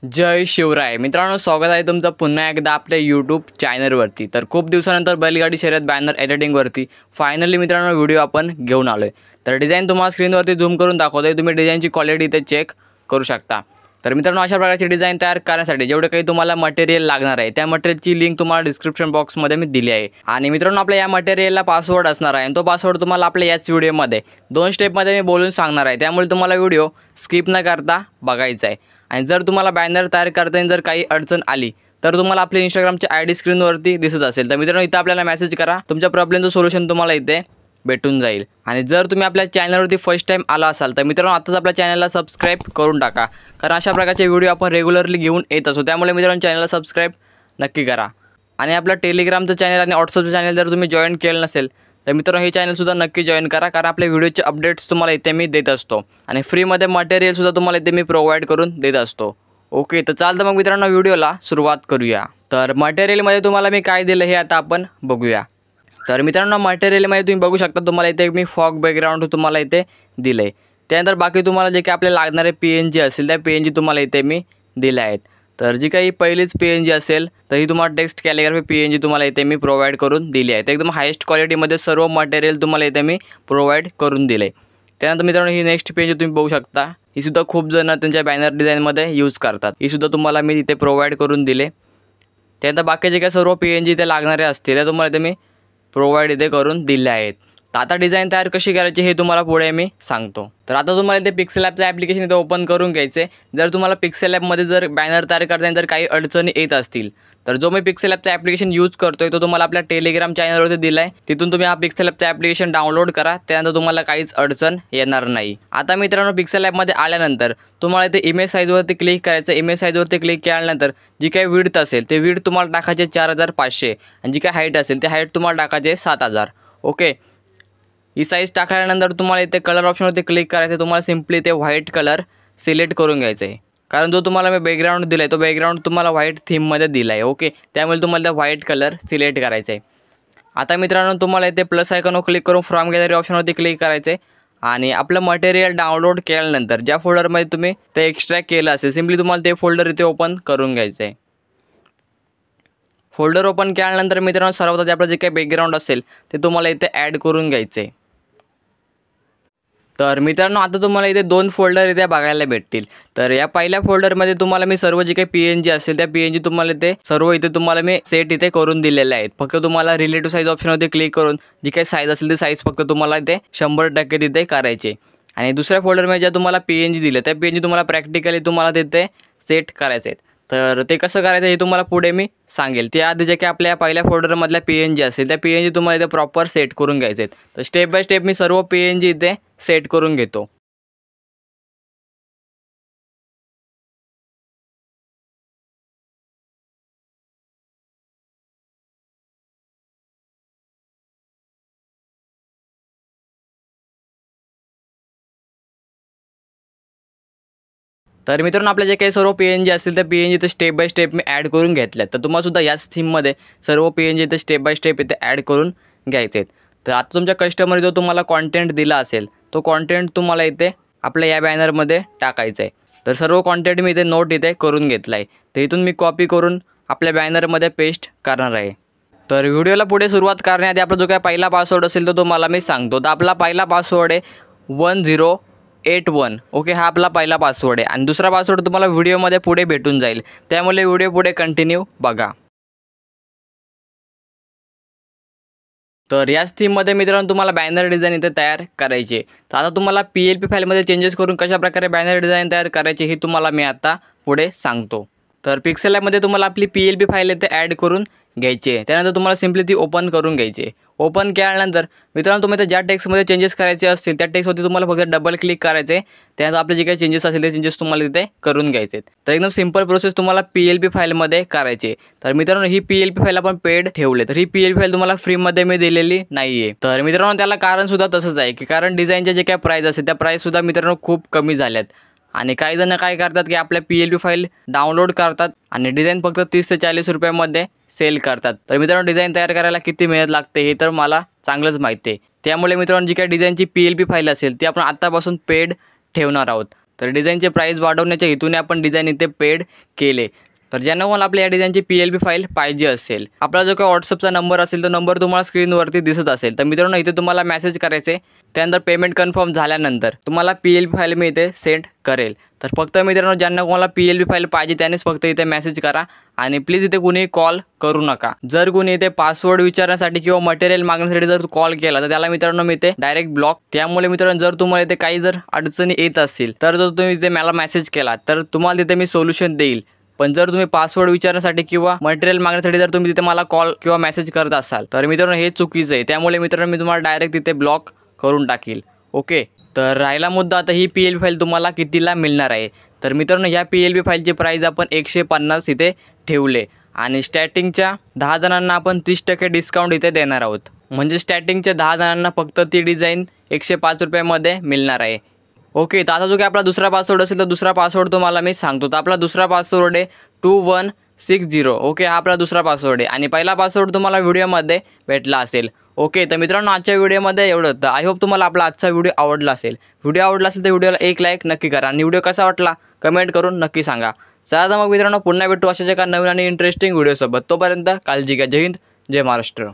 जय शिवराय मित्रांनो, स्वागत आहे तुमचं पुन्हा एकदा आपल्या यूट्यूब चॅनलवरती। तर खूप दिवसानंतर बैलगाडी शर्यत बॅनर एडिटिंगवरती फायनली मित्रांनो व्हिडिओ आपण घेऊन आलोय। तर डिझाइन तुम्हाला स्क्रीनवरती झूम करून दाखवतोय, तुम्ही डिझाइनची क्वालिटी इथे चेक करू शकता। तर मित्रांनो, अशा प्रकारची डिझाइन तयार करण्यासाठी जेवढे काही तुम्हाला मटेरियल लागणार आहे त्या मटेरियलची लिंक तुम्हाला डिस्क्रिप्शन बॉक्समध्ये मी दिली आहे। आणि मित्रांनो, आपल्या या मटेरियलला पासवर्ड असणार आहे आणि तो पासवर्ड तुम्हाला आपल्या याच व्हिडिओमध्ये 2 स्टेपमध्ये मी बोलून सांगणार आहे, त्यामुळे तुम्हाला व्हिडिओ स्किप न करता बघायचा आहे। आणि जर तुम्हाला बॅनर तयार करताना जर काही अडचण आली तर तुम्हाला आपले इंस्टाग्रामचे आयडी स्क्रीनवरती दिसत असेल तर मित्रांनो इथे आपल्याला मेसेज करा, तुमच्या प्रॉब्लेमचं सोल्युशन तुम्हाला इथे भेटून जाईल। आणि जर तुम्ही आपल्या चॅनलवरती फर्स्ट टाइम आला असाल तर मित्रांनो आताच आपल्या चॅनलला सबस्क्राइब करून टाका, कारण अशा प्रकारचे व्हिडिओ आपण रेग्युलरली घेऊन येत असतो। त्यामुळे मित्रांनो चॅनलला सबस्क्राइब नक्की करा। आणि आपलं टेलिग्रामचं चॅनल आणि व्हॉट्सअपचं चॅनल जर तुम्ही जॉईन केलं नसेल तर मित्रांनो हे चॅनलसुद्धा नक्की जॉईन करा, कारण आपल्या व्हिडिओचे अपडेट्स तुम्हाला इथे मी देत असतो आणि फ्रीमध्ये मटेरियलसुद्धा तुम्हाला इथे मी प्रोव्हाइड करून देत असतो। ओके, तर चालतं मग मित्रांनो व्हिडिओला सुरुवात करूया। तर मटेरियलमध्ये तुम्हाला मी काय दिलं हे आता आपण बघूया। तर मित्रांनो, मटेरियलमध्ये तुम्ही बघू शकता तुम्हाला इथे मी फॉग बॅकग्राऊंड तुम्हाला इथे दिलं आहे। त्यानंतर बाकी तुम्हाला जे काही आपल्याला लागणारे PNG असेल त्या PNG तुम्हाला इथे मी दिल्या आहेत। तर जी काही पहिलीच PNG असेल तर ही तुम्हाला टेक्स्ट कॅलिग्राफी PNG तुम्हाला इथे मी प्रोव्हाइड करून दिली आहे। एकदम हायेस्ट क्वालिटीमध्ये सर्व मटेरियल तुम्हाला इथे मी प्रोव्हाइड करून दिले। त्यानंतर मित्रांनो ही नेक्स्ट पेज तुम्ही बघू शकता, ही सुद्धा खूप जण त्यांच्या बॅनर डिझाईनमध्ये यूज करतात, ही सुद्धा तुम्हाला मी इथे प्रोव्हाइड करून दिले। त्यानंतर बाकीचे काही सर्व PNG इथे लागणारे असतील त्या तुम्हाला इथे मी प्रोव्हाइड इथे करून दिले आहेत। तर आता डिझाइन तयार कशी करायची हे तुम्हाला पुढे मी सांगतो। तर आता तुम्हाला इथे पिक्सेल ॲपचं ॲप्लिकेशन इथे ओपन करून घ्यायचे। जर तुम्हाला पिक्सेल ॲपमध्ये जर बॅनर तयार करताना जर काही अडचणी येत असतील तर जो मी पिक्सेल ॲपचं ॲप्लिकेशन यूज करतोय तो तुम्हाला आपल्या टेलिग्राम चॅनलवरती दिला आहे, तिथून तुम्ही हा पिक्सेल ॲपचं ॲप्लिकेशन डाउनलोड करा, त्यानंतर तुम्हाला काहीच अडचण येणार नाही। आता मित्रांनो पिक्सेल ॲपमध्ये आल्यानंतर तुम्हाला इथे इमेज साईजवरती क्लिक करायचं। इमेज साईजवरती क्लिक केल्यानंतर जी काही विड्थ असेल ते विड्थ तुम्हाला टाकायचे 4500 आणि जी काही हाईट असेल ते हाईट तुम्हाला टाकायचे 7000। ओके, ही साईज टाकल्यानंतर तुम्हाला इथे कलर ऑप्शनवरती क्लिक करायचं। तुम्हाला सिम्पली ते व्हाईट कलर सिलेक्ट करून घ्यायचं आहे, कारण जो तुम्हाला मी बॅकग्राऊंड दिला आहे तो बॅकग्राऊंड तुम्हाला व्हाईट थीममध्ये दिला आहे। ओके, त्यामुळे तुम्हाला त्या व्हाईट कलर सिलेक्ट करायचं आहे। आता मित्रांनो तुम्हाला इथे प्लस आयकॉनवर क्लिक करून फ्रॉम गॅलरी ऑप्शनवरती क्लिक करायचं आहे आणि आपलं मटेरियल डाउनलोड केल्यानंतर ज्या फोल्डरमध्ये तुम्ही ते एक्स्ट्रॅक्ट केलं असेल सिम्पली तुम्हाला ते फोल्डर इथे ओपन करून घ्यायचं आहे। फोल्डर ओपन केल्यानंतर मित्रांनो सर्वात आधी आपलं जे काही बॅकग्राऊंड असेल ते तुम्हाला इथे ॲड करून घ्यायचं आहे। तर मित्रांनो आता तुम्हाला इथे 2 फोल्डर इथे बघायला भेटतील। तर या पहिल्या फोल्डरमध्ये तुम्हाला मी सर्व जे काही PNG असेल त्या PNG तुम्हाला इथे सर्व इथे तुम्हाला मी सेट इथे करून दिलेले आहेत। फक्त तुम्हाला रिलेटिव्ह साईज ऑप्शनवरती क्लिक करून जी काही साईज असेल ती साईज फक्त तुम्हाला इथे 100% तिथे करायचे। आणि दुसऱ्या फोल्डरमध्ये ज्या तुम्हाला PNG दिले त्या PNG तुम्हाला प्रॅक्टिकली तुम्हाला तिथे सेट करायचे आहेत। तर ते कसं करायचं हे तुम्हाला पुढे मी सांगेल। त्याआधी जे काही आपल्या पहिल्या फोल्डरमधल्या PNG असेल त्या PNG तुम्हाला इथे प्रॉपर सेट करून घ्यायचे आहेत। तर स्टेप बाय स्टेप मी सर्व PNG इथे सेट करून घेतो। तर मित्रांनो आपले जे काही सर्व PNG असतील त्या PNG इथे स्टेप बाय स्टेप मी ॲड करून घेतल्यात। तर तुम्हाला सुद्धा याच थीममध्ये सर्व PNG इथे स्टेप बाय स्टेप इथे ॲड करून घ्यायचे आहेत। तर आता तुमच्या कस्टमरने जो तुम्हाला कॉन्टेंट दिला असेल तो कॉन्टेंट तुम्हाला इथे आपल्या या बॅनरमध्ये टाकायचा आहे। तर सर्व कॉन्टेंट मी इथे नोट इथे करून घेतला आहे, तर इथून मी कॉपी करून आपल्या बॅनरमध्ये पेस्ट करणार आहे। तर व्हिडिओला पुढे सुरुवात करण्याआधी आपला जो काही पहिला पासवर्ड असेल तो तुम्हाला मी सांगतो। तर आपला पहिला पासवर्ड आहे 1081। ओके, हा आपला पहिला पासवर्ड आहे आणि दुसरा पासवर्ड तुम्हाला व्हिडिओमध्ये पुढे भेटून जाईल, त्यामुळे व्हिडिओ पुढे कंटिन्यू बघा। तर याच थीममध्ये मित्रांनो तुम्हाला बॅनर डिझाईन इथे तयार करायचे। तर आता तुम्हाला PLP फाईलमध्ये चेंजेस करून कशाप्रकारे बॅनर डिझाईन तयार करायचे हे तुम्हाला मी आता पुढे सांगतो। तर पिक्सेल ॲपमध्ये तुम्हाला आपली PLP फाईल इथे ॲड करून घ्यायची आहे। त्यानंतर तुम्हाला सिम्पली ती ओपन करून घ्यायची आहे। ओपन केल्यानंतर मित्रांनो तुम्ही ज्या टेक्स्टमध्ये चेंजेस करायचे असतील त्या टेक्स्टवरती तुम्हाला फक्त डबल क्लिक करायचे आहे। त्यानंतर आपले जे काही चेंजेस असतील ते चेंजेस तुम्हाला इथे करून घ्यायचे आहेत। तर एकदम सिंपल प्रोसेस तुम्हाला PLP फाईलमध्ये करायची आहे। तर मित्रांनो ही PLP फाईल आपण पेड ठेवले, तर ही PLP फाईल तुम्हाला फ्रीमध्ये मी दिलेली नाही आहे। तर मित्रांनो त्याला कारणसुद्धा तसंच आहे की कारण डिझाईनचे जे काही प्राईस असेल त्या प्राईससुद्धा मित्रांनो खूप कमी झाल्यात आणि काही जण काय करतात की आपल्या PLP फाईल डाउनलोड करतात आणि डिझाईन फक्त 30 ते 40 रुपयामध्ये सेल करतात। तर मित्रांनो डिझाईन तयार करायला किती मेहनत लागते हे तर मला चांगलंच माहिती आहे। त्यामुळे मित्रांनो जी काही डिझाईनची PLP फाईल असेल ती आपण आत्तापासून पेड ठेवणार आहोत। तर डिझाईनचे प्राईस वाढवण्याच्या हेतूने आपण डिझाईन इथे पेड केले. तर ज्यांना कोणाला आपल्या या डिझाईनची PLP फाईल पाहिजे असेल, आपला जो काही व्हॉट्सअपचा नंबर असेल तो नंबर तुम्हाला स्क्रीनवरती दिसत असेल. तर मित्रांनो इथे तुम्हाला मेसेज करायचे, त्यानंतर पेमेंट कन्फर्म झाल्यानंतर तुम्हाला PLP फाईल मी इथे सेंड करेल. तर फक्त मित्रांनो ज्यांना कोणाला PLP फाईल पाहिजे त्यानेच फक्त इथे मेसेज करा आणि प्लीज इथे कुणीही कॉल करू नका. जर कुणी इथे पासवर्ड विचारण्यासाठी किंवा मटेरियल मागण्यासाठी जर कॉल केला तर त्याला मित्रांनो मी इथे डायरेक्ट ब्लॉक. त्यामुळे मित्रांनो जर तुम्हाला इथे काही जर अडचणी येत असतील तर जर तुम्ही इथे मला मेसेज केला तर तुम्हाला तिथे मी सोल्युशन देईल. पण जर तुम्ही पासवर्ड विचारण्यासाठी किंवा मटेरियल मागण्यासाठी जर तुम्ही तिथे मला कॉल किंवा मेसेज करत असाल तर मित्रांनो हे चुकीचं आहे. त्यामुळे मित्रांनो मी तुम्हाला डायरेक्ट तिथे ब्लॉक करून टाकील. ओके, तर राहिला मुद्दा आता ही PLP फाईल तुम्हाला कितीला मिळणार आहे. तर मित्रांनो ह्या PLP फाईलची प्राईस आपण 150 इथे ठेवले आणि स्टार्टिंगच्या 10 जणांना आपण 30% डिस्काउंट इथे देणार आहोत. म्हणजे स्टार्टिंगच्या 10 जणांना फक्त ती डिझाईन 105 रुपयामध्ये मिळणार आहे. ओके, तर आता जो काही आपला दुसरा पासवर्ड असेल तर दुसरा पासवर्ड तुम्हाला मी सांगतो. तर आपला दुसरा पासवर्ड आहे 2160. ओके, हा आपला दुसरा पासवर्ड आहे आणि पहिला पासवर्ड तुम्हाला व्हिडिओमध्ये भेटला असेल. ओके, तर मित्रांनो आजच्या व्हिडिओमध्ये एवढं होतं. आय होप तुम्हाला आपला आजचा व्हिडिओ आवडला असेल. व्हिडिओ आवडला असेल तर व्हिडिओला एक लाईक नक्की करा आणि व्हिडिओ कसा वाटला कमेंट करून नक्की सांगा. चला तर मग मित्रांनो पुन्हा भेटू अशाच एका नवीन आणि इंटरेस्टिंग व्हिडिओसोबत. तोपर्यंत काळजी घ्या. जय हिंद, जय महाराष्ट्र.